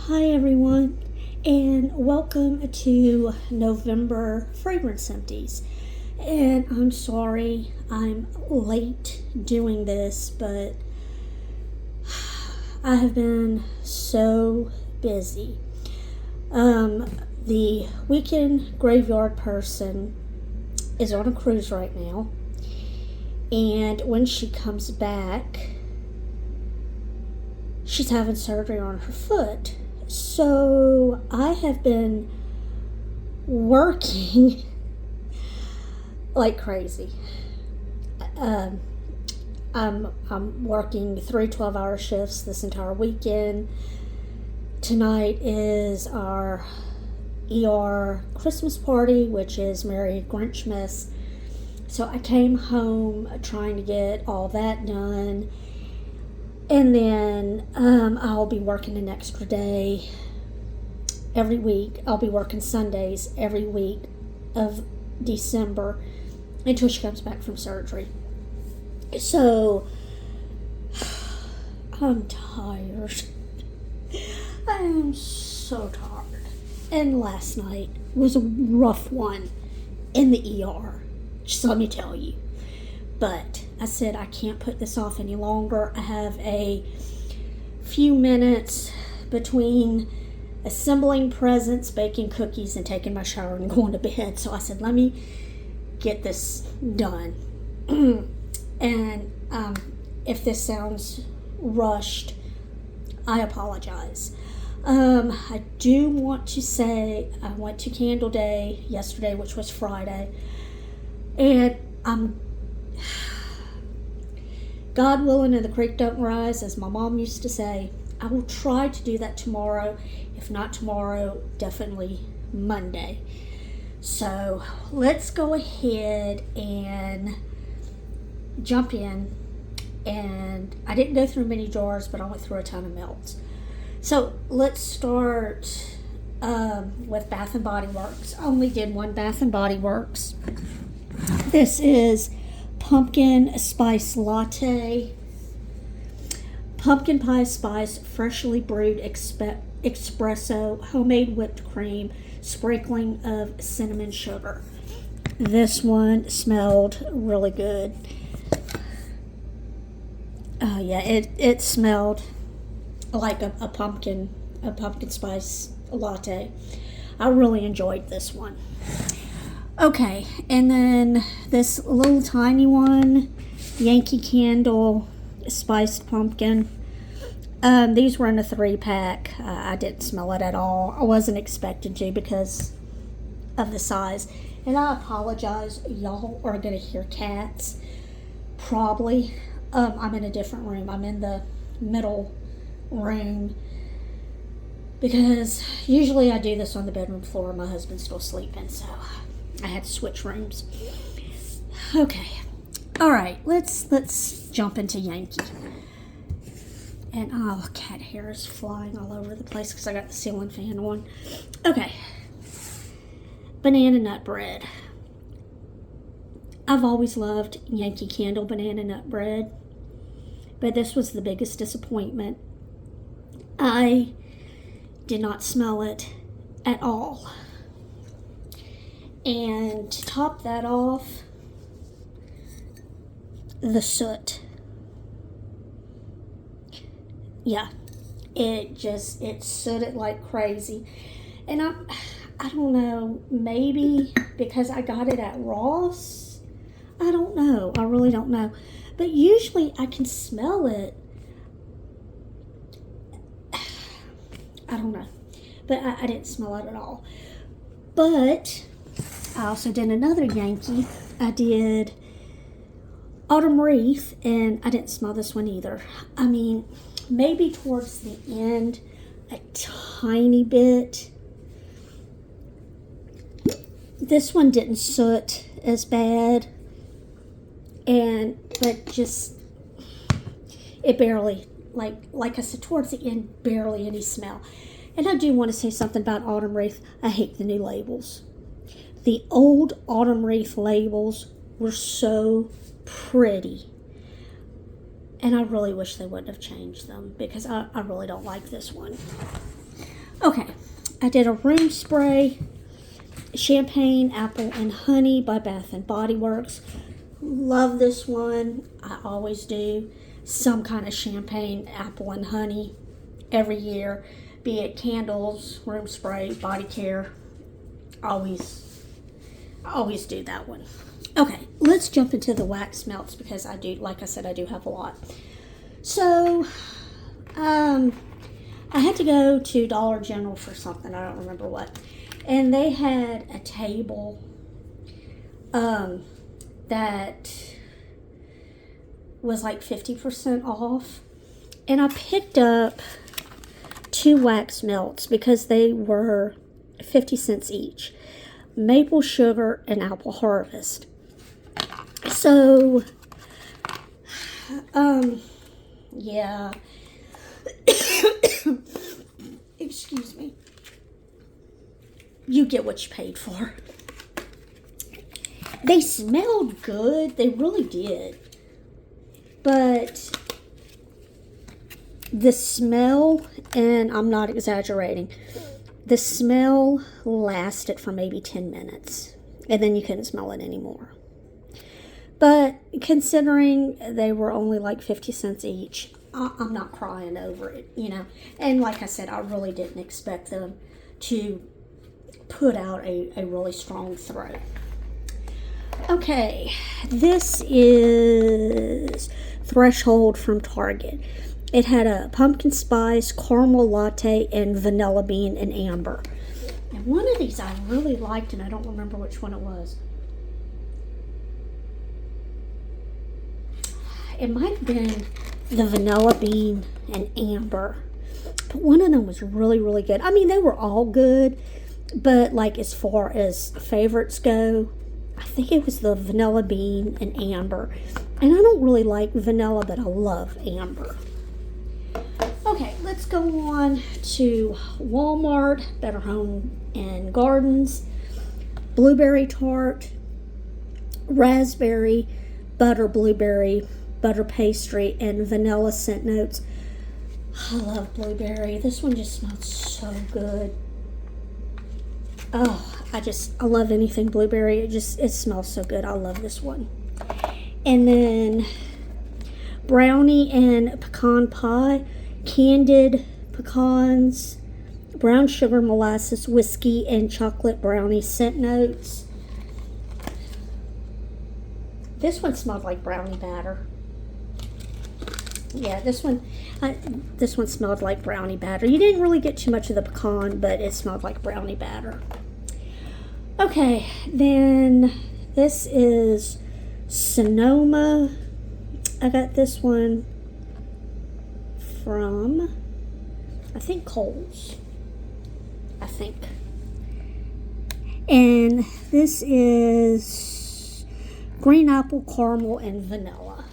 Hi everyone, and welcome to November Fragrance Empties. And I'm sorry I'm late doing this, but I have been so busy. The weekend graveyard person is on a cruise right now, and when she comes back, she's having surgery on her foot. So I have been working like crazy. I'm working 3 12-hour shifts this entire weekend. Tonight is our ER Christmas party, which is Merry Grinchmas. So I came home trying to get all that done. And then I'll be working an extra day every week. I'll be working Sundays every week of December until she comes back from surgery. So I'm tired. I am so tired. And last night was a rough one in the ER. Just let me tell you. But I said I can't put this off any longer. I have a few minutes between assembling presents, baking cookies, and taking my shower and going to bed. So I said, let me get this done. And if this sounds rushed, I apologize. I do want to say I went to Candle Day yesterday, which was Friday. And God willing and the creek don't rise, as my mom used to say. I will try to do that tomorrow. If not tomorrow, definitely Monday. So let's go ahead and jump in. And I didn't go through many jars, but I went through a ton of melts. So let's start with Bath and Body Works. I only did one Bath and Body Works. This is Pumpkin Spice Latte. Pumpkin pie spice, freshly brewed espresso, homemade whipped cream, sprinkling of cinnamon sugar. This one smelled really good. Oh yeah, it smelled like a pumpkin spice latte. I really enjoyed this one. Okay, and then this little tiny one, Yankee Candle Spiced Pumpkin. These were in a 3-pack. I didn't smell it at all. I wasn't expecting to because of the size. And I apologize, y'all are going to hear cats. Probably. I'm in a different room. I'm in the middle room. Because usually I do this on the bedroom floor. My husband's still sleeping, so I had to switch rooms. Okay. All right. Let's jump into Yankee. And cat hair is flying all over the place because I got the ceiling fan on. Okay. Banana nut bread. I've always loved Yankee Candle banana nut bread, but this was the biggest disappointment. I did not smell it at all. And to top that off, the soot. Yeah, it sooted like crazy. And I don't know, maybe because I got it at Ross. I don't know. I really don't know. But usually I can smell it. I don't know. But I didn't smell it at all. But I also did another Yankee. I did Autumn Wreath, and I didn't smell this one either. I mean, maybe towards the end, a tiny bit. This one didn't soot as bad, but just, it barely, like I said, towards the end, barely any smell. And I do want to say something about Autumn Wreath. I hate the new labels. The old Autumn Wreath labels were so pretty. And I really wish they wouldn't have changed them because I really don't like this one. Okay, I did a room spray, Champagne, Apple, and Honey by Bath and Body Works. Love this one. I always do some kind of champagne, apple, and honey every year, be it candles, room spray, body care. I always do that one. Okay, let's jump into the wax melts because I do, like I said, I do have a lot. So, I had to go to Dollar General for something. I don't remember what. And they had a table that was like 50% off. And I picked up 2 wax melts because they were 50 cents each. Maple sugar and apple harvest. So, yeah. Excuse me. You get what you paid for. They smelled good. They really did. But the smell, and I'm not exaggerating, the smell lasted for maybe 10 minutes. And then you couldn't smell it anymore. But considering they were only like 50 cents each, I'm not crying over it, you know. And like I said, I really didn't expect them to put out a really strong throw. Okay, this is Threshold from Target. It had a pumpkin spice, caramel latte, and vanilla bean and amber. And one of these I really liked, and I don't remember which one it was. It might have been the vanilla bean and amber. But one of them was really, really good. I mean, they were all good. But, like, as far as favorites go, I think it was the vanilla bean and amber. And I don't really like vanilla, but I love amber. Okay, let's go on to Walmart, Better Home and Gardens, blueberry tart, raspberry, butter blueberry, butter pastry, and vanilla scent notes. I love blueberry. This one just smells so good. Oh, I love anything blueberry. It smells so good. I love this one. And then brownie and pecan pie, candied pecans, brown sugar, molasses, whiskey, and chocolate brownie scent notes. This one smelled like brownie batter. Yeah, this one smelled like brownie batter. You didn't really get too much of the pecan, but it smelled like brownie batter. Okay, then this is Sonoma. I got this one from, I think, Kohl's. I think. And this is green apple, caramel, and vanilla.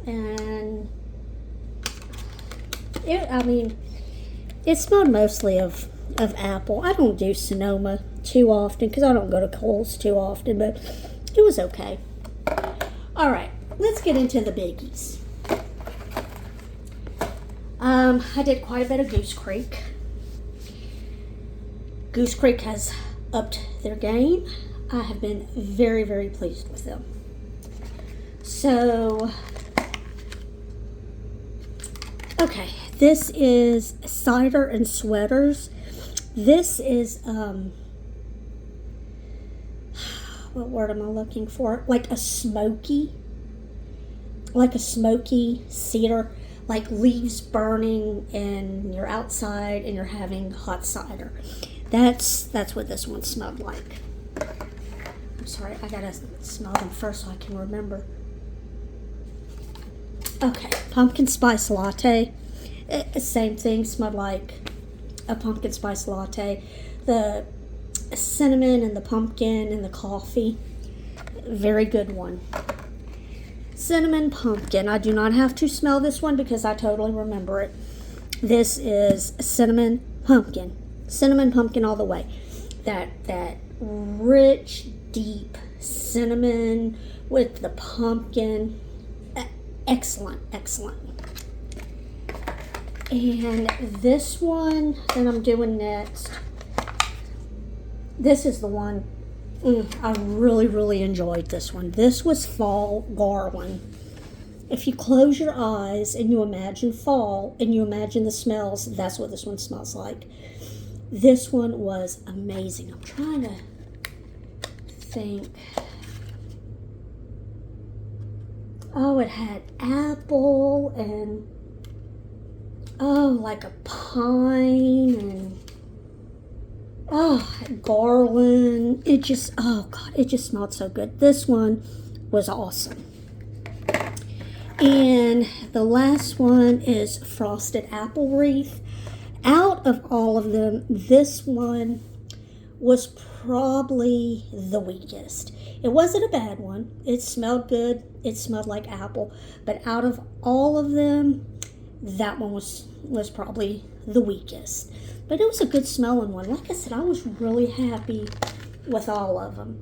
And it smelled mostly of apple. I don't do Sonoma too often because I don't go to Kohl's too often, but it was okay. All right, let's get into the biggies. I did quite a bit of Goose Creek. Goose Creek has upped their game. I have been very, very pleased with them. So, okay, this is cider and sweaters. This is, what word am I looking for? Like a smoky cedar, like leaves burning and you're outside and you're having hot cider. That's what this one smelled like. I'm sorry, I gotta smell them first so I can remember. Okay, pumpkin spice latte. Same thing, smelled like a pumpkin spice latte. The cinnamon and the pumpkin and the coffee, very good one. Cinnamon pumpkin. I do not have to smell this one because I totally remember it. This is cinnamon pumpkin. Cinnamon pumpkin all the way. That rich, deep cinnamon with the pumpkin. Excellent, excellent. And this one that I'm doing next, this is the one I really enjoyed this one. This was Fall Garland. If you close your eyes and you imagine fall and you imagine the smells, that's what this one smells like. This one was amazing. I'm trying to think. Oh, it had apple and like a pine and garland. It just, oh God, it just smelled so good. This one was awesome. And the last one is Frosted Apple Wreath. Out of all of them, this one was probably the weakest. It wasn't a bad one. It smelled good. It smelled like apple. But out of all of them, that one was probably the weakest. But it was a good smelling one. Like I said, I was really happy with all of them.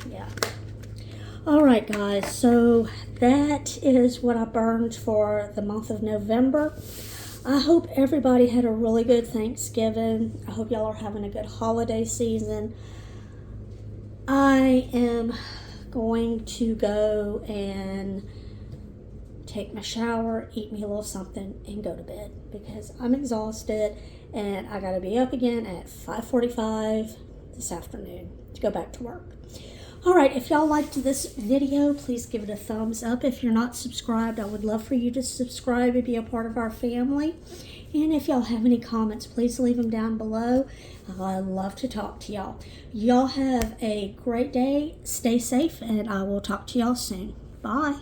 Yeah. All right, guys. So that is what I burned for the month of November. I hope everybody had a really good Thanksgiving. I hope y'all are having a good holiday season. I am going to go and take my shower, eat me a little something, and go to bed because I'm exhausted and I got to be up again at 5:45 this afternoon to go back to work. All right, if y'all liked this video, please give it a thumbs up. If you're not subscribed, I would love for you to subscribe and be a part of our family. And if y'all have any comments, please leave them down below. I love to talk to y'all. Y'all have a great day. Stay safe, and I will talk to y'all soon. Bye.